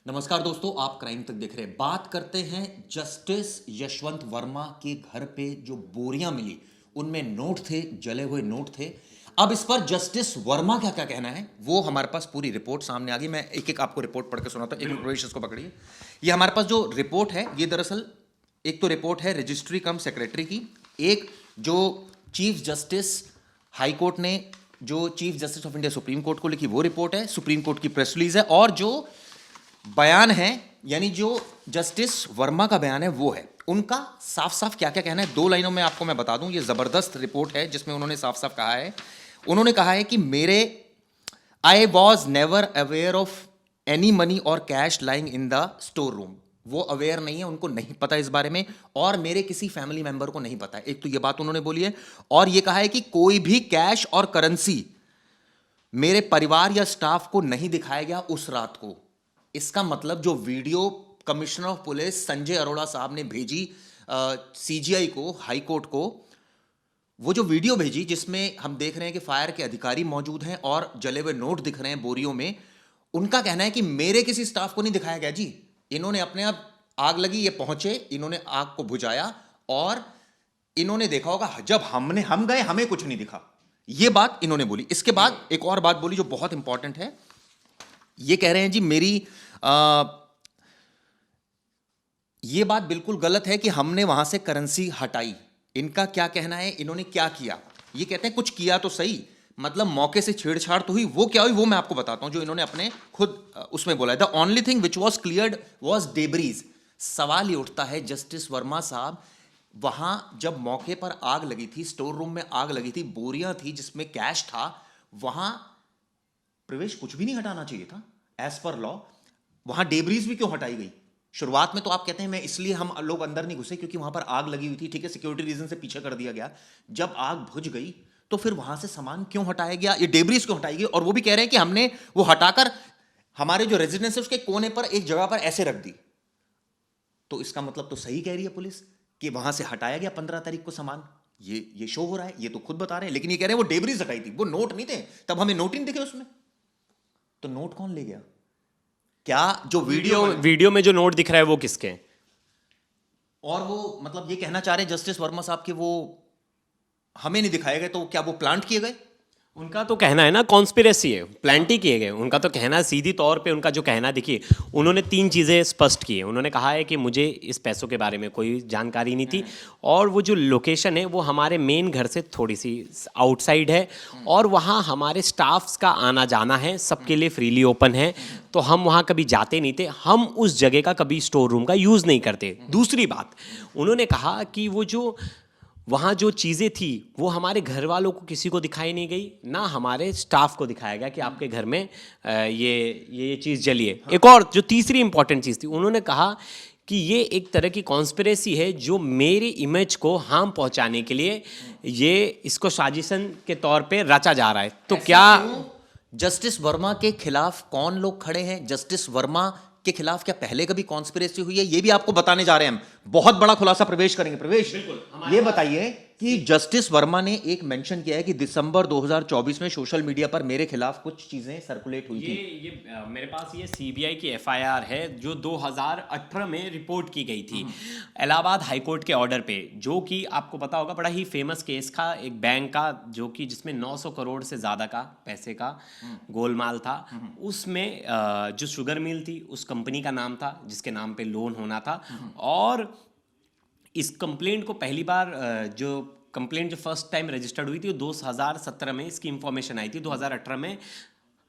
नमस्कार दोस्तों, आप क्राइम तक देख रहे हैं। बात करते हैं जस्टिस यशवंत वर्मा के घर पे जो बोरियां मिली, उनमें नोट थे, जले हुए नोट थे। अब इस पर जस्टिस वर्मा क्या क्या कहना है, वो हमारे पास पूरी रिपोर्ट सामने आ गई। मैं एक एक आपको रिपोर्ट पढ़ के सुनाता हूं। एक मिनट प्रवेश, इसको पकड़िए। ये हमारे पास जो रिपोर्ट है, ये दरअसल एक तो रिपोर्ट है रजिस्ट्री कम सेक्रेटरी की, एक जो चीफ जस्टिस हाई कोर्ट ने, जो chief justice of India supreme court को लिखी वो रिपोर्ट है, सुप्रीम कोर्ट की प्रेस रिलीज है, और जो बयान है यानी जो जस्टिस वर्मा का बयान है वो है। उनका साफ साफ क्या क्या कहना है, दो लाइनों में आपको मैं बता दूं। ये जबरदस्त रिपोर्ट है जिसमें उन्होंने साफ साफ कहा है, उन्होंने कहा है कि I was never aware of any money और cash lying in the store room. वो अवेयर नहीं है, उनको नहीं पता इस बारे में, और मेरे किसी फैमिली मेंबर को नहीं पता है। एक तो ये बात उन्होंने बोली है, और ये कहा है कि कोई भी कैश और करेंसी मेरे परिवार या स्टाफ को नहीं दिखाया गया उस रात को। इसका मतलब जो video commissioner of police Sanjay Arora साहब ने भेजी सीजीआई को, हाई कोर्ट को, वो जो वीडियो भेजी जिसमें हम देख रहे हैं कि फायर के अधिकारी मौजूद हैं और जले हुए नोट दिख रहे हैं बोरियों में, उनका कहना है कि मेरे किसी स्टाफ को नहीं दिखाया गया जी। इन्होंने अपने आप, आग लगी, ये पहुंचे, इन्होंने आग को बुझाया, और इन्होंने देखा होगा जब हम गए हमें कुछ नहीं दिखा। ये बात इन्होंने बोली। इसके बाद एक और बात बोली जो बहुत इंपॉर्टेंट है। ये कह रहे हैं जी मेरी ये बात बिल्कुल गलत है कि हमने वहां से करेंसी हटाई। इनका क्या कहना है, इन्होंने क्या किया? ये कहते हैं कुछ किया तो सही, मतलब मौके से छेड़छाड़ तो हुई। वो क्या हुई वो मैं आपको बताता हूं, जो इन्होंने अपने खुद उसमें बोला है। The only thing which was cleared was debris. सवाल ये उठता है जस्टिस वर्मा साहब, वहां जब मौके पर आग लगी थी, स्टोर रूम में आग लगी थी, बोरियां थी जिसमें कैश था, वहां प्रवेश कुछ भी नहीं हटाना चाहिए था एज पर लॉ। वहां डेब्रीज भी क्यों हटाई गई? शुरुआत में तो आप कहते हैं मैं इसलिए हम लोग अंदर नहीं घुसे क्योंकि वहां पर आग लगी हुई थी, ठीक है, सिक्योरिटी रीजन से पीछे कर दिया गया। जब आग बुझ गई तो फिर वहां से सामान क्यों हटाया गया, ये डेब्रीज क्यों हटाई गई? और वो भी कह रहे हैं कि हमने वो हटाकर हमारे जो रेजिडेंस है उसके कोने पर एक जगह पर ऐसे रख दी। तो इसका मतलब तो सही कह रही है पुलिस कि वहां से हटाया गया 15 तारीख को सामान। ये शो हो रहा है, ये तो खुद बता रहे हैं, लेकिन ये कह रहे हैं वो डेब्रीज हटाई थी, वो नोट नहीं थे, तब हमें नोट ही नहीं दिखे उसमें। तो नोट कौन ले गया? क्या जो वीडियो में जो नोट दिख रहा है वो किसके हैं? और वो मतलब ये कहना चाह रहे हैं जस्टिस वर्मा साहब कि वो हमें नहीं दिखाए गए, तो क्या वो प्लांट किए गए? उनका तो कहना है ना कॉन्स्पिरेसी है, प्लांट ही किए गए। उनका तो कहना है, सीधी तौर पे उनका जो कहना, देखिए उन्होंने 3 चीज़ें स्पष्ट की है। उन्होंने कहा है कि मुझे इस पैसों के बारे में कोई जानकारी नहीं थी, और वो जो लोकेशन है वो हमारे मेन घर से थोड़ी सी आउटसाइड है, और वहाँ हमारे स्टाफ्स का आना जाना है, सबके लिए फ्रीली ओपन है, तो हम वहाँ कभी जाते नहीं थे, हम उस जगह का कभी स्टोर रूम का यूज़ नहीं करते। दूसरी बात, उन्होंने कहा कि वो जो वहाँ जो चीज़ें थी वो हमारे घर वालों को किसी को दिखाई नहीं गई, ना हमारे स्टाफ को दिखाया गया कि आपके घर में ये चीज़ जली है। एक और जो तीसरी इंपॉर्टेंट चीज़ थी, उन्होंने कहा कि ये एक तरह की कॉन्स्पिरेसी है जो मेरी इमेज को हार्म पहुंचाने के लिए ये इसको साजिशन के तौर पे रचा जा रहा है। तो क्या जस्टिस वर्मा के खिलाफ कौन लोग खड़े हैं? जस्टिस वर्मा के खिलाफ क्या पहले कभी कॉन्स्पिरेसी हुई है? ये भी आपको बताने जा रहे हैं हम। बहुत बड़ा खुलासा प्रवेश करेंगे। प्रवेश, ये बताइए कि जस्टिस वर्मा ने एक मेंशन किया है कि दिसंबर 2024 में सोशल मीडिया पर मेरे खिलाफ कुछ चीजें सर्कुलेट हुई थी। ये मेरे पास ये सीबीआई की एफआईआर है जो 2018 में रिपोर्ट की गई थी इलाहाबाद हाई कोर्ट के ऑर्डर पे, जो कि आपको पता होगा बड़ा ही फेमस केस था, एक बैंक का जो कि जिसमें 900 करोड़ से ज़्यादा का पैसे का गोलमाल था। उसमें जो शुगर मिल थी उस कंपनी का नाम था जिसके नाम पे लोन होना था, और इस कंप्लेंट को पहली बार जो कंप्लेंट जो फर्स्ट टाइम रजिस्टर्ड हुई थी वो 2017 में इसकी इंफॉर्मेशन आई थी। 2018 में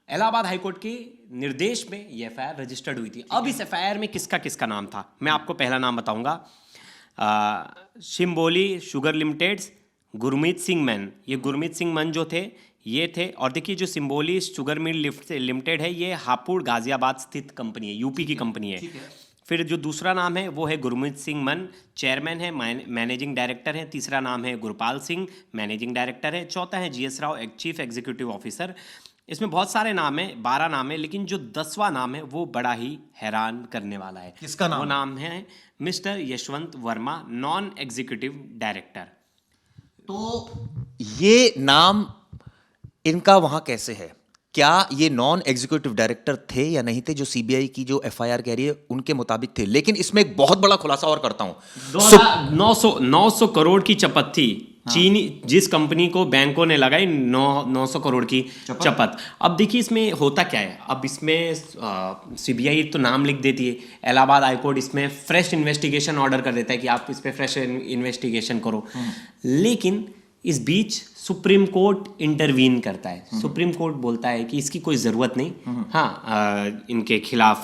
इलाहाबाद हाईकोर्ट के निर्देश में ये एफआईआर रजिस्टर्ड हुई थी। अब इस एफआईआर में किसका किसका नाम था, मैं आपको पहला नाम बताऊंगा। Shimboli sugar limited, Gurmeet Singh Mann. ये गुरमीत सिंह मैन जो थे ये थे, और देखिए जो सिम्बोली शुगर मिल लिमिटेड है ये हापुड़ गाजियाबाद स्थित कंपनी है, यूपी की कंपनी है। फिर जो दूसरा नाम है वो है गुरमीत सिंह मन, चेयरमैन है, मैनेजिंग डायरेक्टर है। तीसरा नाम है गुरपाल सिंह, मैनेजिंग डायरेक्टर है। चौथा है GS Rao, chief executive officer. इसमें बहुत सारे नाम है, 12 नाम है, लेकिन जो 10वां नाम है वो बड़ा ही हैरान करने वाला है। किसका नाम? वो नाम है mister Yashwant Verma, non executive director. तो ये नाम इनका वहां कैसे है? क्या ये नॉन एग्जीक्यूटिव डायरेक्टर थे या नहीं थे, जो सीबीआई की जो एफआईआर कह रही है उनके मुताबिक थे। लेकिन इसमें एक बहुत बड़ा खुलासा और करता हूं। 900 करोड़ की चपत थी। चीनी जिस कंपनी को बैंकों ने लगाई 900 करोड़ की चपत। अब देखिए इसमें होता क्या है, अब इसमें सीबीआई तो नाम लिख देती है, इलाहाबाद हाईकोर्ट इसमें फ्रेश इन्वेस्टिगेशन ऑर्डर कर देता है कि आप इस पे फ्रेश इन्वेस्टिगेशन करो। लेकिन इस बीच सुप्रीम कोर्ट इंटरवीन करता है। सुप्रीम कोर्ट बोलता है कि इसकी कोई ज़रूरत नहीं। हाँ, इनके खिलाफ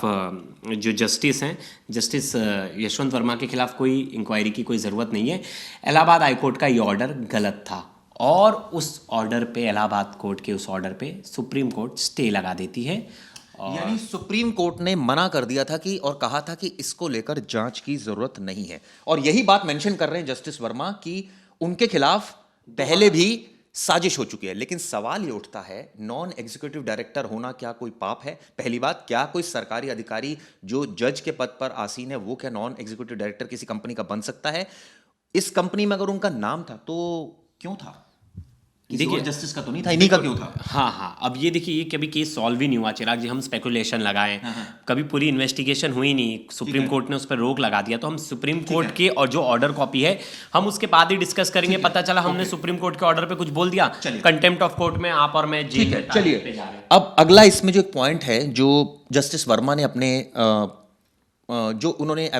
जो जस्टिस हैं, जस्टिस यशवंत वर्मा के खिलाफ कोई इंक्वायरी की कोई ज़रूरत नहीं है। इलाहाबाद हाई कोर्ट का ये ऑर्डर गलत था और उस ऑर्डर पे, इलाहाबाद कोर्ट के उस ऑर्डर पे सुप्रीम कोर्ट स्टे लगा देती है। यानी सुप्रीम कोर्ट ने मना कर दिया था कि, और कहा था कि इसको लेकर जांच की जरूरत नहीं है। और यही बात मेंशन कर रहे हैं जस्टिस वर्मा कि उनके खिलाफ पहले भी साजिश हो चुकी है। लेकिन सवाल ये उठता है, नॉन एग्जीक्यूटिव डायरेक्टर होना क्या कोई पाप है? पहली बात, क्या कोई सरकारी अधिकारी जो जज के पद पर आसीन है वो क्या नॉन एग्जीक्यूटिव डायरेक्टर किसी कंपनी का बन सकता है? इस कंपनी में अगर उनका नाम था तो क्यों था? देखिए जस्टिस का तो नहीं था, इन्हीं का क्यों था? हाँ, अब ये देखिए, ये कभी केस सॉल्व ही नहीं हुआ चिराग जी। हम स्पेकुलेशन लगाएं, कभी पूरी इन्वेस्टिगेशन हुई नहीं, सुप्रीम कोर्ट ने उस पर रोक लगा दिया। तो हम सुप्रीम कोर्ट के और जो ऑर्डर कॉपी है हम उसके बाद ही डिस्कस करेंगे। पता चला हमने सुप्रीम कोर्ट के ऑर्डर पे कुछ बोल दिया, कंटेम्प्ट ऑफ कोर्ट में आप और मैं जेल में। चलिए अब अगला इसमें जो एक पॉइंट है जो जस्टिस वर्मा ने अपने जो उन्होंने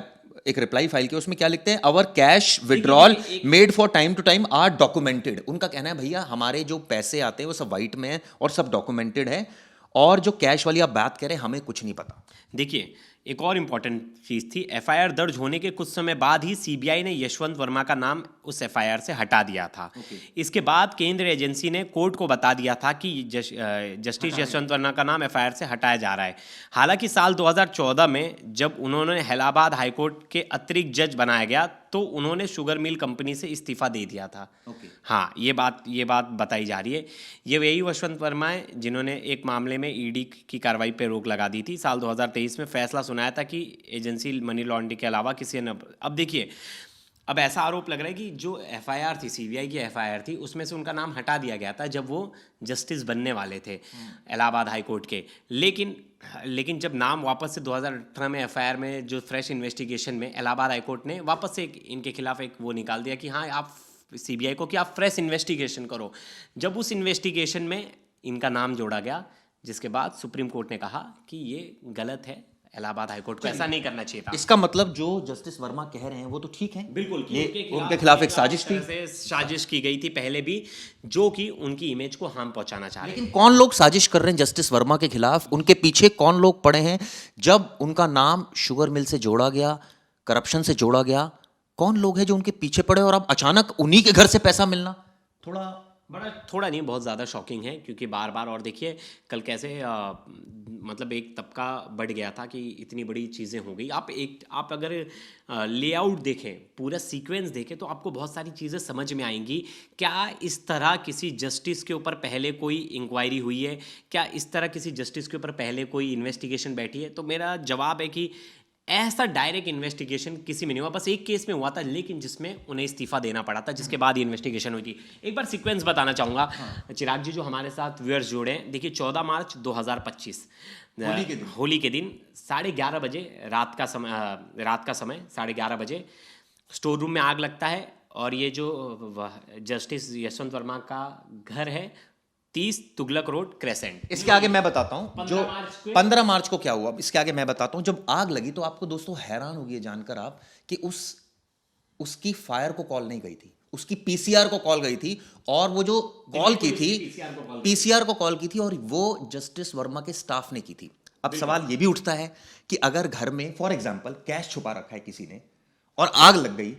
एक रिप्लाई फाइल किया, उसमें क्या लिखते हैं? Our cash withdrawal made for time to time are documented. उनका कहना है भैया हमारे जो पैसे आते हैं वो सब वाइट में है और सब डॉक्यूमेंटेड है, और जो कैश वाली आप बात करें हमें कुछ नहीं पता। देखिए एक और इम्पॉर्टेंट चीज़ थी, एफआईआर दर्ज होने के कुछ समय बाद ही सीबीआई ने यशवंत वर्मा का नाम उस एफआईआर से हटा दिया था। इसके बाद केंद्रीय एजेंसी ने कोर्ट को बता दिया था कि जस्टिस यशवंत वर्मा का नाम एफआईआर से हटाया जा रहा है। हालांकि साल 2014 में जब उन्होंने इलाहाबाद हाईकोर्ट के अतिरिक्त जज बनाया गया तो उन्होंने शुगर मिल कंपनी से इस्तीफा दे दिया था। हाँ, ये बात बताई जा रही है। ये वही यशवंत वर्मा है जिन्होंने एक मामले में ईडी की कार्रवाई पर रोक लगा दी थी। साल 2023 में फैसला सुनाया था कि एजेंसी मनी लॉन्ड्रिंग के अलावा किसी ने। अब देखिए, अब ऐसा आरोप लग रहा है कि जो एफआईआर थी, सीबीआई की एफआईआर थी, उसमें से उनका नाम हटा दिया गया था जब वो जस्टिस बनने वाले थे इलाहाबाद हाई कोर्ट के। लेकिन जब नाम वापस से 2018 में एफआईआर में जो फ्रेश इन्वेस्टिगेशन में इलाहाबाद हाई कोर्ट ने वापस से इनके खिलाफ एक वो निकाल दिया कि हाँ, आप सीबीआई को कि आप फ्रेश इन्वेस्टिगेशन करो। जब उस इन्वेस्टिगेशन में इनका नाम जोड़ा गया, जिसके बाद सुप्रीम कोर्ट ने कहा कि ये गलत है, इलाहाबाद हाईकोर्ट को ऐसा नहीं करना चाहिए था। इसका मतलब जो जस्टिस वर्मा कह रहे हैं वो तो ठीक है, बिल्कुल, उनके खिलाफ एक साजिश थी, साजिश की गई थी पहले भी, जो कि उनकी इमेज को हार्म पहुंचाना चाह रहे हैं। लेकिन कौन लोग साजिश कर रहे हैं जस्टिस वर्मा के खिलाफ? उनके पीछे कौन लोग पड़े हैं? जब उनका नाम शुगर मिल से जोड़ा गया, करप्शन से जोड़ा गया, कौन लोग हैं जो उनके पीछे पड़े और अब अचानक उन्हीं के घर से पैसा मिलना थोड़ा नहीं, बहुत ज़्यादा शॉकिंग है। क्योंकि बार बार, और देखिए कल कैसे मतलब एक तबका बढ़ गया था कि इतनी बड़ी चीज़ें हो गई। आप अगर लेआउट देखें, पूरा सीक्वेंस देखें तो आपको बहुत सारी चीज़ें समझ में आएंगी। क्या इस तरह किसी जस्टिस के ऊपर पहले कोई इंक्वायरी हुई है? क्या इस तरह किसी जस्टिस के ऊपर पहले कोई इन्वेस्टिगेशन बैठी है? तो मेरा जवाब है कि ऐसा डायरेक्ट इन्वेस्टिगेशन किसी में नहीं हुआ। बस एक केस में हुआ था, लेकिन जिसमें उन्हें इस्तीफा देना पड़ा था, जिसके बाद ये इन्वेस्टिगेशन हुई थी। एक बार सीक्वेंस बताना चाहूँगा चिराग जी, जो हमारे साथ व्यूअर्स जुड़े हैं। देखिए 14 मार्च 2025 होली के दिन 11:30 बजे रात का समय 11:30 बजे स्टोर रूम में आग लगता है। और ये जो जस्टिस यशवंत वर्मा का घर है 30 तुगलक रोड क्रेसेंट। इसके आगे मैं बताता हूं जो 15 मार्च को क्या हुआ। इसके आगे मैं बताता हूं। जब आग लगी तो आपको दोस्तों हैरान होगी जानकर आप कि उसकी फायर को कॉल नहीं गई थी, उसकी पीसीआर को कॉल गई थी। और वो जो कॉल की थी पीसीआर को कॉल की थी और वो जस्टिस वर्मा के स्टाफ ने की थी। अब सवाल ये भी उठता है कि अगर घर में फॉर एग्जांपल कैश छुपा रखा है किसी ने और आग लग गई,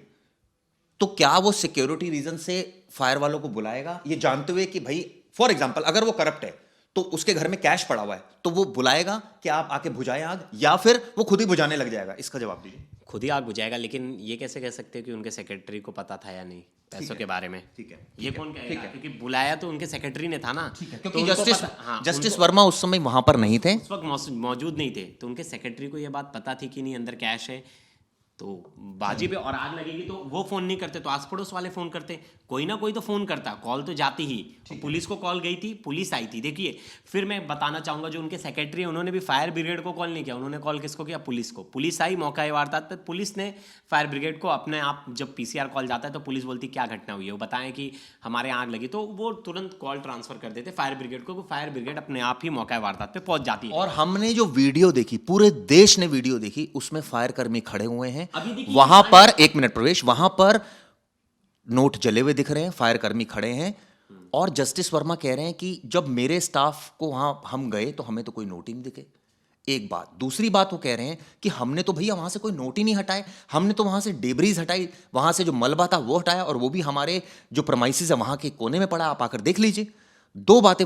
तो क्या वो सिक्योरिटी रीजन से फायर वालों को बुलाएगा, ये जानते हुए कि भाई फॉर एग्जाम्पल अगर वो करप्ट है तो उसके घर में कैश पड़ा हुआ है, तो वो बुलाएगा कि आप आके बुझाएं आग, या फिर वो खुद ही बुझाने लग जाएगा? इसका जवाब दीजिए। खुद ही आग बुझाएगा, लेकिन ये कैसे कह सकते हो कि उनके सेक्रेटरी को पता था या नहीं पैसों के बारे में? ठीक है, ये कौन कहेगा? क्योंकि बुलाया तो उनके सेक्रेटरी ने था ना। क्योंकि जस्टिस वर्मा उस समय वहां पर नहीं थे, उस वक्त मौजूद नहीं थे, तो उनके सेक्रेटरी को ये बात पता थी कि नहीं अंदर कैश है। तो बाजी पे और आग लगेगी तो वो फोन नहीं करते तो आस पड़ोस वाले फोन करते, कोई ना कोई तो फोन करता, कॉल तो जाती ही। पुलिस को कॉल गई थी, पुलिस आई थी। देखिए फिर मैं बताना चाहूंगा जो उनके सेक्रेटरी हैं उन्होंने भी फायर ब्रिगेड को कॉल नहीं किया, उन्होंने कॉल किसको किया? पुलिस को। पुलिस आई मौका वारदात पे, पुलिस ने फायर ब्रिगेड को अपने आप, जब पीसीआर कॉल जाता है तो पुलिस बोलती क्या घटना हुई है, वो बताएं कि हमारे आग लगी, तो वो तुरंत कॉल ट्रांसफर कर देते फायर ब्रिगेड को, फायर ब्रिगेड अपने आप ही मौका वारदात पे पहुंच जाती है। और हमने जो वीडियो देखी, पूरे देश ने वीडियो देखी, उसमें फायर कर्मी खड़े हुए हैं वहां पर, एक मिनट प्रवेश, वहां पर नोट जले हुए दिख रहे हैं, फायर कर्मी खड़े हैं, और जस्टिस वर्मा कह रहे हैं कि जब मेरे स्टाफ को वहां हम गए तो हमें तो कोई नोट ही नहीं दिखे। एक बात, दूसरी बात वो कह रहे हैं कि हमने तो भैया वहां से कोई नोट ही नहीं हटाए, हमने तो वहां से डेब्रीज हटाई, वहां से जो मलबा था वो हटाया, और वो भी हमारे जो प्रमाइसिस है वहां के कोने में पड़ा, आप आकर देख लीजिए। दो बातें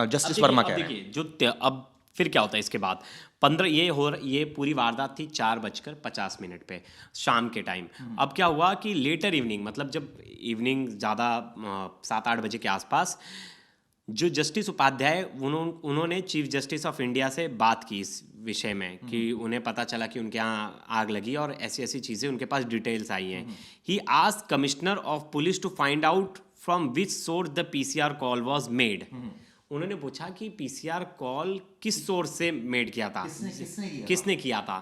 जस्टिस वर्मा कह रहे हैं। देखिए अब फिर क्या होता है इसके बाद 15 ये पूरी वारदात थी 4:50 पे शाम के टाइम। अब क्या हुआ कि लेटर इवनिंग, मतलब जब इवनिंग ज़्यादा 7-8 बजे के आसपास, जो जस्टिस उपाध्याय उन्होंने चीफ जस्टिस ऑफ इंडिया से बात की इस विषय में कि उन्हें पता चला कि उनके यहाँ आग लगी और ऐसी ऐसी चीज़ें उनके पास डिटेल्स आई हैं। He asked commissioner of police to find out from which source the PCR call was made. उन्होंने पूछा कि पीसीआर कॉल किस सोर्स से मेड किया था, किसने किया था।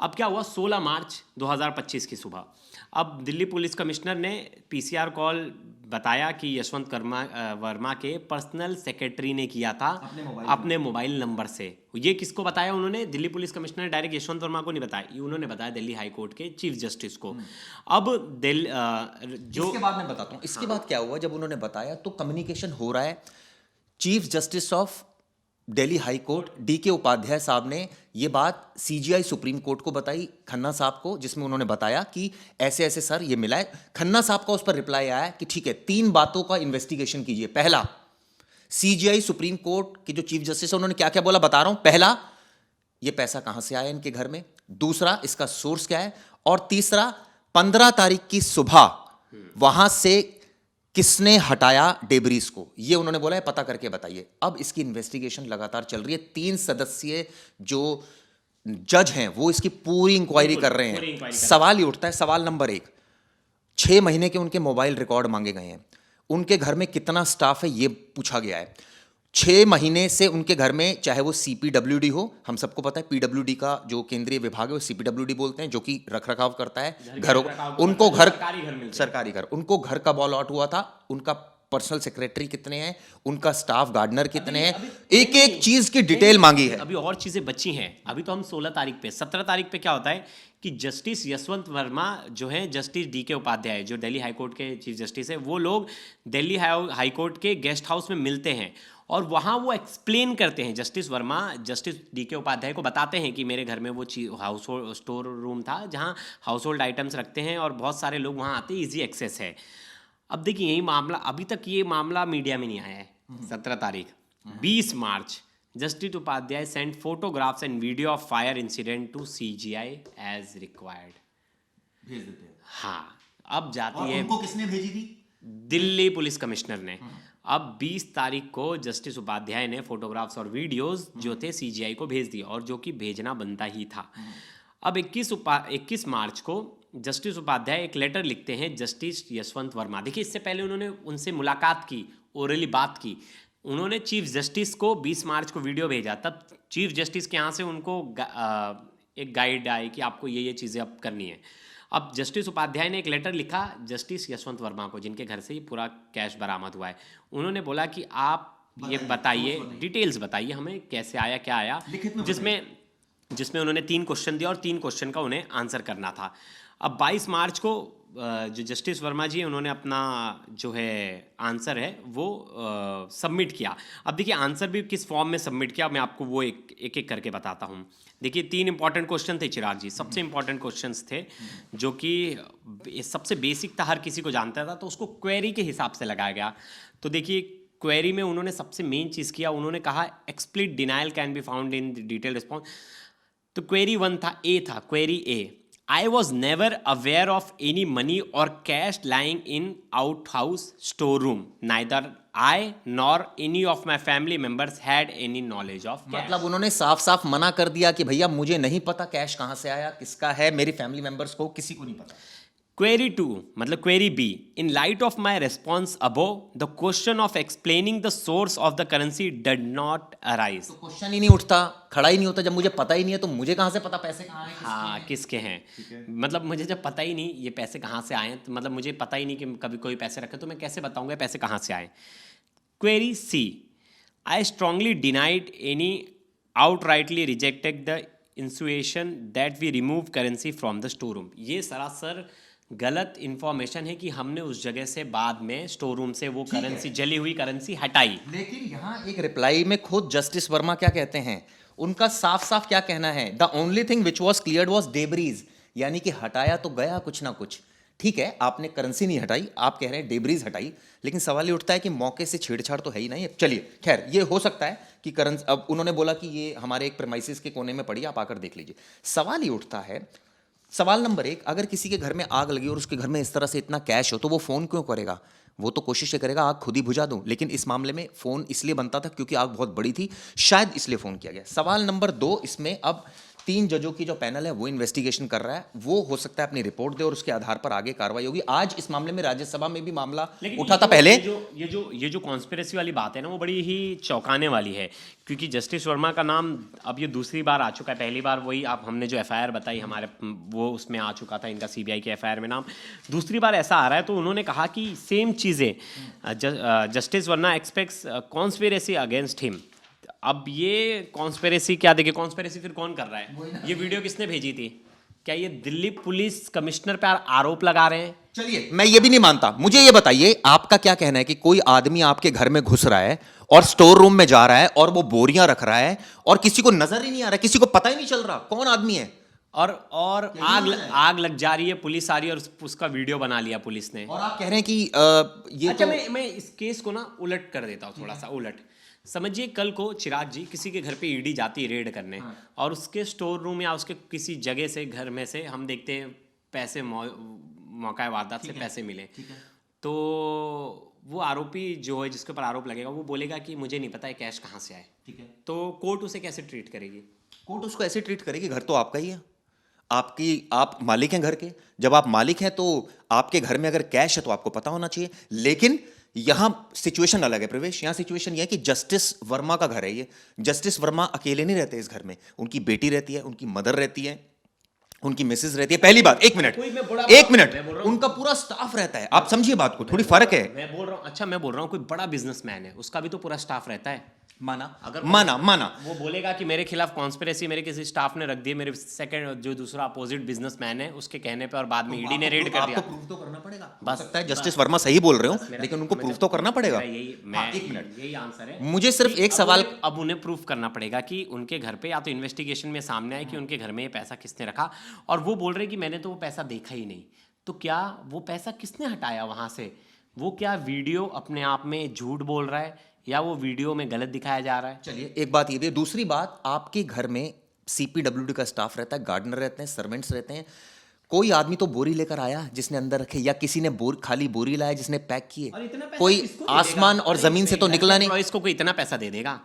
अब क्या हुआ, 16 मार्च 2025 की सुबह, अब दिल्ली पुलिस कमिश्नर ने पीसीआर कॉल बताया कि यशवंत वर्मा के पर्सनल सेक्रेटरी ने किया था अपने मोबाइल नंबर से। ये किसको बताया उन्होंने? दिल्ली पुलिस कमिश्नर ने डायरेक्ट यशवंत वर्मा को नहीं बताया, उन्होंने बताया दिल्ली हाई कोर्ट के चीफ जस्टिस को। अब इसके बाद मैं बताता हूँ इसके बाद क्या हुआ। जब उन्होंने बताया तो कम्युनिकेशन हो रहा है, chief justice of Delhi high court D K Upadhyay साहब ने ये बात सीजीआई सुप्रीम कोर्ट को बताई, खन्ना साहब को, जिसमें उन्होंने बताया कि ऐसे ऐसे सर ये मिला है। खन्ना साहब का उस पर रिप्लाई आया कि ठीक है, 3 बातों का इन्वेस्टिगेशन कीजिए। पहला, सीजीआई सुप्रीम कोर्ट के जो चीफ जस्टिस है उन्होंने क्या क्या बोला बता रहा हूं। पहला, ये पैसा कहां से आया इनके घर में, दूसरा इसका सोर्स क्या है, और तीसरा 15 तारीख की सुबह वहां से किसने हटाया डेब्रीज को, ये उन्होंने बोला है पता करके बताइए। अब इसकी इन्वेस्टिगेशन लगातार चल रही है, 3 सदस्यीय जो जज हैं वो इसकी पूरी इंक्वायरी कर रहे हैं। सवाल ये उठता है, सवाल नंबर 1, 6 महीने के उनके मोबाइल रिकॉर्ड मांगे गए हैं, उनके घर में कितना स्टाफ है ये पूछा गया है। 6 महीने से उनके घर में, चाहे वो सीपीडब्ल्यूडी हो, हम सबको पता है पीडब्ल्यूडी का जो केंद्रीय विभाग है वो सीपीडब्ल्यूडी बोलते हैं, जो कि रखरखाव करता है घरों, उनको घर, सरकारी घर, उनको घर कब अलॉट हुआ था, उनका पर्सनल सेक्रेटरी कितने हैं, उनका स्टाफ गार्डनर कितने हैं, एक एक चीज की डिटेल मांगी है। अभी और चीजें बची हैं। अभी तो हम 16 तारीख पे, 17 तारीख पे क्या होता है कि जस्टिस यशवंत वर्मा जो है, जस्टिस डीके उपाध्याय जो दिल्ली हाई कोर्ट के चीफ जस्टिस है, वो लोग दिल्ली हाई कोर्ट के गेस्ट हाउस में मिलते हैं और वहाँ वो एक्सप्लेन करते हैं। Justice Verma justice D K Upadhyay को बताते हैं कि मेरे घर में वो हाउस होल्ड स्टोर रूम था जहाँ हाउस होल्ड आइटम्स रखते हैं और बहुत सारे लोग वहाँ आते हैं, ईजी एक्सेस है। अब देखिए यही मामला, अभी तक ये मामला मीडिया में नहीं आया है। 17 तारीख 20 March justice Upadhyay send photographs and video of fire incident to CJI as required, भेज देते हैं। हाँ, अब जाती है, उनको किसने भेजी थी? दिल्ली पुलिस कमिश्नर ने। अब 20 तारीख को जस्टिस उपाध्याय ने फोटोग्राफ्स और वीडियोस जो थे सीजीआई को भेज दिए, और जो कि भेजना बनता ही था। अब 21 मार्च को जस्टिस उपाध्याय एक लेटर लिखते हैं जस्टिस यशवंत वर्मा। देखिए इससे पहले उन्होंने उनसे मुलाकात की, ओरली बात की। उन्होंने चीफ जस्टिस को 20 मार्च को वीडियो भेजा, तब चीफ जस्टिस के यहाँ से उनको एक गाइड आई कि आपको ये चीज़ें अब करनी है। अब जस्टिस उपाध्याय ने एक लेटर लिखा जस्टिस यशवंत वर्मा को, जिनके घर से ये पूरा कैश बरामद हुआ है। उन्होंने बोला कि आप ये बताइए, डिटेल्स बताइए हमें, कैसे आया, क्या आया, जिसमें उन्होंने 3 क्वेश्चन दिया और 3 क्वेश्चन का उन्हें आंसर करना था। अब 22 मार्च को जो जस्टिस वर्मा जी उन्होंने अपना जो है आंसर है वो सबमिट किया। अब देखिए आंसर भी किस फॉर्म में सबमिट किया, मैं आपको वो एक एक करके बताता हूँ। देखिए 3 इंपॉर्टेंट क्वेश्चन थे चिराग जी, सबसे इंपॉर्टेंट क्वेश्चंस थे जो कि सबसे बेसिक था, हर किसी को जानता था, तो उसको क्वेरी के हिसाब से लगाया गया। तो देखिए क्वेरी में उन्होंने सबसे मेन चीज़ किया, उन्होंने कहा explicit denial can be found in detail response. तो क्वेरी 1 था, ए था, query A, I was never aware of any money or cash lying in outhouse storeroom. Neither I nor any of my family members had any knowledge of cash. मतलब उन्होंने साफ साफ मना कर दिया कि भैया मुझे नहीं पता कैश कहां से आया, किसका है, मेरी फैमिली मेंबर्स को किसी को नहीं पता। Query 2 मतलब query B, in light of my response above, the question of explaining the source of the currency did not arise. तो क्वेश्चन ही नहीं उठता, खड़ा ही नहीं होता। जब मुझे पता ही नहीं है तो मुझे कहां से पता पैसे कहां आए, हाँ किसके हैं, मतलब मुझे जब पता ही नहीं ये पैसे कहाँ से आए हैं, तो मतलब मुझे पता ही नहीं कि कभी कोई पैसे रखे तो मैं कैसे बताऊंगा पैसे कहाँ से आए। Query C, I strongly denied any outrightly rejected the insinuation that we remove currency from the storeroom. ये सरासर गलत इन्फॉर्मेशन है कि हमने उस जगह से बाद में स्टोर रूम से वो करेंसी, जली हुई करेंसी हटाई। लेकिन यहाँ एक रिप्लाई में खुद जस्टिस वर्मा क्या कहते हैं, उनका साफ साफ क्या कहना है, the only thing which was cleared was debris, यानी कि हटाया तो गया कुछ ना कुछ। ठीक है, आपने करेंसी नहीं हटाई, आप कह रहे हैं डेब्रीज हटाई, लेकिन सवाल ये उठता है कि मौके से छेड़छाड़ तो है ही नहीं। चलिए खैर, ये हो सकता है कि करेंसी, अब उन्होंने बोला कि ये हमारे एक प्रेमाइसिस के कोने में पड़ी, आप आकर देख लीजिए। सवाल ये उठता है, सवाल नंबर 1, अगर किसी के घर में आग लगी और उसके घर में इस तरह से इतना कैश हो तो वो फ़ोन क्यों करेगा? वो तो कोशिश ये करेगा आग खुद ही बुझा दूं, लेकिन इस मामले में फ़ोन इसलिए बनता था क्योंकि आग बहुत बड़ी थी, शायद इसलिए फ़ोन किया गया। सवाल नंबर 2, इसमें अब 3 जजों की जो पैनल है वो इन्वेस्टिगेशन कर रहा है, वो हो सकता है अपनी रिपोर्ट दे और उसके आधार पर आगे कार्रवाई होगी। आज इस मामले में राज्यसभा में भी मामला उठा था पहले। ये जो कॉन्स्पिरेसी वाली बात है ना, वो बड़ी ही चौंकाने वाली है, क्योंकि जस्टिस वर्मा का नाम अब ये दूसरी बार आ चुका है। पहली बार वही आप हमने जो एफआईआर बताई हमारे, वो उसमें आ चुका था इनका सीबीआई के एफआईआर में नाम। दूसरी बार ऐसा आ रहा है, तो उन्होंने कहा कि सेम चीज़ें, justice Verma aspects conspiracy against him. अब ये कॉन्स्पिरेसी क्या, देखिए कॉन्स्पिरेसी फिर कौन कर रहा है, ये वीडियो किसने भेजी थी? क्या ये दिल्ली पुलिस कमिश्नर पे आरोप लगा रहे हैं? चलिए, मैं ये भी नहीं मानता। मुझे ये बताइए, आपका क्या कहना है कि कोई आदमी आपके घर में घुस रहा है और स्टोर रूम में जा रहा है और वो बोरियां रख रहा है और किसी को नजर ही नहीं आ रहा, किसी को पता ही नहीं चल रहा कौन आदमी है, और आग लग जा रही है, पुलिस आ रही है और उसका वीडियो बना लिया पुलिस ने, और आप कह रहे हैं कि ये अच्छा तो... मैं इस केस को ना उलट कर देता हूँ, थोड़ा सा उलट समझिए। कल को चिराग जी किसी के घर पे ईडी जाती है रेड करने, और उसके स्टोर रूम या उसके किसी जगह से, घर में से हम देखते हैं पैसे मौका वारदात से पैसे मिले, तो वो आरोपी जो है, जिसके ऊपर आरोप लगेगा, वो बोलेगा कि मुझे नहीं पता है कैश कहाँ से आए। ठीक है, तो कोर्ट उसे कैसे ट्रीट करेगी? कोर्ट उसको ऐसे ट्रीट करेगी, घर तो आपका ही है, आप मालिक हैं घर के। जब आप मालिक हैं तो आपके घर में अगर कैश है तो आपको पता होना चाहिए। लेकिन यहां सिचुएशन अलग है प्रवेश, यहां सिचुएशन यह है कि जस्टिस वर्मा का घर है ये। जस्टिस वर्मा अकेले नहीं रहते इस घर में, उनकी बेटी रहती है, उनकी मदर रहती है, उनकी मिसेज रहती है। पहली बात, एक मिनट, उनका पूरा स्टाफ रहता है। आप समझिए बात को, थोड़ी फर्क है। मैं बोल रहा हूँ कोई बड़ा बिजनेसमैन है, उसका भी तो पूरा स्टाफ रहता है। माना वो बोलेगा कि मेरे खिलाफ कॉन्स्पिरेसी मेरे किसी स्टाफ ने रख दी, मेरे सेकंड जो दूसरा अपोजिट बिजनेसमैन है उसके कहने पे, और बाद में ईडी ने रेड कर दिया। आपको प्रूफ तो करना पड़ेगा। बस सकता है जस्टिस वर्मा सही बोल रहे हो, लेकिन उनको प्रूफ तो करना पड़ेगा। यही आंसर है। मुझे सिर्फ एक सवाल, अब उन्हें प्रूफ करना पड़ेगा कि उनके घर पे या तो इन्वेस्टिगेशन में सामने आए कि उनके घर में ये पैसा किसने रखा, और वो बोल रहे कि मैंने तो वो पैसा देखा ही नहीं, तो क्या वो पैसा किसने हटाया वहां से? वो क्या वीडियो अपने आप में झूठ बोल रहा है, या वो वीडियो में गलत दिखाया जा रहा है? चलिए, एक बात ये भी है। दूसरी बात, आपके घर में सीपीडब्ल्यूडी का स्टाफ रहता है, गार्डनर रहते हैं, सर्वेंट्स रहते हैं। कोई आदमी तो बोरी लेकर आया जिसने अंदर रखे, या किसी ने खाली बोरी लाया जिसने पैक किए। कोई आसमान और जमीन से तो निकला नहीं। एम्प्लॉइज को कोई इतना पैसा दे देगा?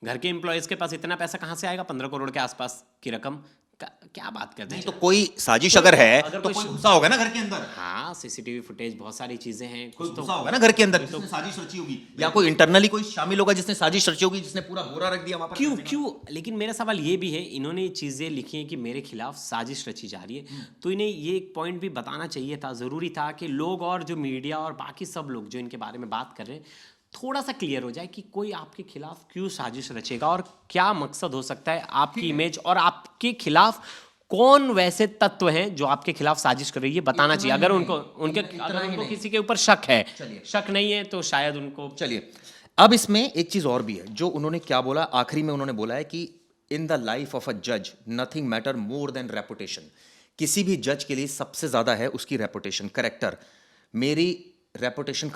घर के एम्प्लॉइज के पास इतना पैसा कहाँ से आएगा? 15 करोड़ के आसपास की रकम, क्या बात करते हैं? तो कोई साजिश अगर है तो कोई घुसा होगा ना घर के अंदर। हाँ, सीसीटीवी फुटेज, बहुत सारी चीजें हैं, कुछ तो घुसा होगा ना घर के अंदर, जिसने साजिश रची होगी, या कोई इंटरनली कोई शामिल होगा जिसने साजिश रची होगी, जिसने पूरा बोरा रख दिया वहां पर। क्यों? लेकिन मेरा सवाल ये भी है, इन्होंने ये चीजें लिखी हैं कि मेरे खिलाफ साजिश रची जा रही है, तो इन्हें ये एक पॉइंट भी बताना चाहिए था, जरूरी था कि लोग और जो मीडिया और बाकी सब लोग जो इनके बारे में बात कर रहे हैं, थोड़ा सा क्लियर हो जाए कि कोई आपके खिलाफ क्यों साजिश रचेगा और क्या मकसद हो सकता है आपकी इमेज, और आपके खिलाफ कौन वैसे तत्व हैं जो आपके खिलाफ साजिश कर रही है, बताना चाहिए। अगर उनको किसी के ऊपर शक है, शक नहीं है तो शायद उनको। चलिए, अब इसमें एक चीज और भी है जो उन्होंने क्या बोला आखिरी में, उन्होंने बोला है कि in the life of a जज nothing matter more than reputation. किसी भी जज के लिए सबसे ज्यादा है उसकी रेपुटेशन, कैरेक्टर। मेरी रेपुटेशन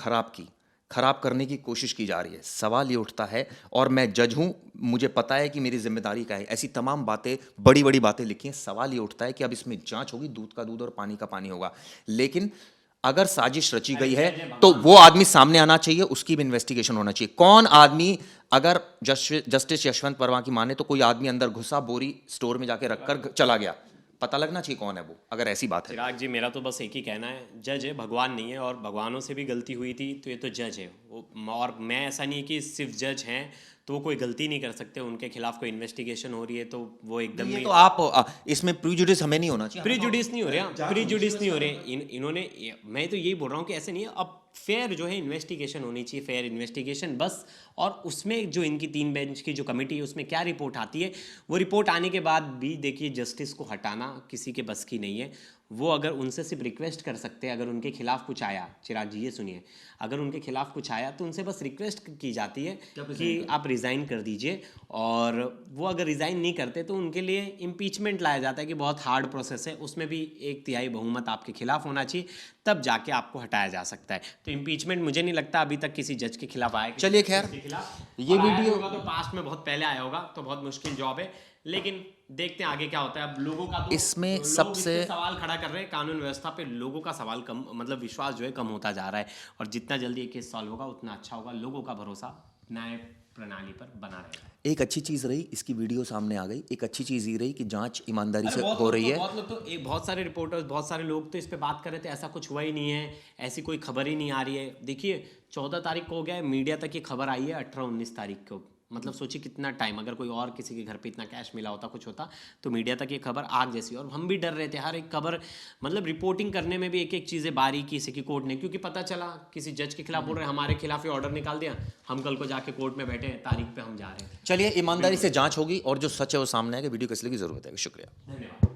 खराब करने की कोशिश की जा रही है। सवाल ये उठता है, और मैं जज हूं, मुझे पता है कि मेरी जिम्मेदारी क्या है। ऐसी तमाम बातें, बड़ी बातें लिखी हैं। सवाल ये उठता है कि अब इसमें जांच होगी, दूध का दूध और पानी का पानी होगा। लेकिन अगर साजिश रची गई है तो वो आदमी सामने आना चाहिए, उसकी भी इन्वेस्टिगेशन होना चाहिए। कौन आदमी, अगर जस्टिस यशवंत वर्मा की माने तो कोई आदमी अंदर घुसा, बोरी स्टोर में जाके रखकर चला गया, पता लगना चाहिए कौन है वो, अगर ऐसी बात है। चिराग जी, मेरा तो बस एक ही कहना है, जज है, भगवान नहीं है, और भगवानों से भी गलती हुई थी तो ये तो जज है और मैं ऐसा नहीं है कि सिर्फ जज हैं तो वो कोई गलती नहीं कर सकते, उनके खिलाफ कोई इन्वेस्टिगेशन हो रही है तो वो एकदम ये ही तो आप इसमें प्रीजुडिस हमें नहीं होना चाहिए। प्रीजुडिस नहीं हो रहा, प्रीजुडिस नहीं हो रहे इन्होंने, मैं तो यही बोल रहा हूँ कि ऐसे नहीं है। अब फेयर जो है इन्वेस्टिगेशन होनी चाहिए, फेयर इन्वेस्टिगेशन बस। और उसमें जो इनकी 3 बेंच की जो कमेटी है उसमें क्या रिपोर्ट आती है, वो रिपोर्ट आने के बाद भी देखिए जस्टिस को हटाना किसी के बस की नहीं है। वो अगर उनसे सिर्फ रिक्वेस्ट कर सकते हैं, अगर उनके खिलाफ कुछ आया, चिराग जी ये सुनिए, अगर उनके खिलाफ कुछ आया तो उनसे बस रिक्वेस्ट की जाती है कि आप रिज़ाइन कर दीजिए, और वो अगर रिज़ाइन नहीं करते तो उनके लिए इम्पीचमेंट लाया जाता है कि बहुत हार्ड प्रोसेस है, उसमें भी 1/3 बहुमत आपके खिलाफ होना चाहिए, तब जाके आपको हटाया जा सकता है। तो इम्पीचमेंट मुझे नहीं लगता अभी तक किसी जज के खिलाफ आया। चलिए खैर, ये वीडियो होगा तो पास्ट में बहुत पहले आया होगा, तो बहुत मुश्किल जॉब है, लेकिन देखते हैं आगे क्या होता है। अब लोगों का तो इसमें लोग सबसे इससे सवाल खड़ा कर रहे हैं, कानून व्यवस्था पे लोगों का सवाल कम, मतलब विश्वास जो है कम होता जा रहा है, और जितना जल्दी ये केस सॉल्व होगा उतना अच्छा होगा, लोगों का भरोसा न्याय प्रणाली पर बना रहेगा। एक अच्छी चीज रही, इसकी वीडियो सामने आ गई, एक अच्छी चीज ये रही कि जांच ईमानदारी से बहुत हो लोग रही तो- है। बहुत लोग तो बहुत सारे रिपोर्टर्स, बहुत सारे लोग तो इस पे बात कर रहे थे, ऐसा कुछ हुआ ही नहीं है, ऐसी कोई खबर ही नहीं आ रही है। देखिए 14 तारीख को हो गया है, मीडिया तक ये खबर आई है 18-19 तारीख को, मतलब सोचिए कितना टाइम, अगर कोई और किसी के घर पे इतना कैश मिला होता, कुछ होता, तो मीडिया तक ये खबर आग जैसी। और हम भी डर रहे थे, हर एक खबर मतलब रिपोर्टिंग करने में भी एक एक चीज़ें बारीकी से, कि कोर्ट ने, क्योंकि पता चला किसी जज के खिलाफ बोल रहे हैं, हमारे खिलाफ ये ऑर्डर निकाल दिया, हम कल को जाके कोर्ट में बैठे हैं, तारीख पे हम जा रहे हैं। चलिए ईमानदारी से जांच होगी और जो सच है वो सामने आएगा। वीडियो कैसे लगी जरूरत है। शुक्रिया। धन्यवाद।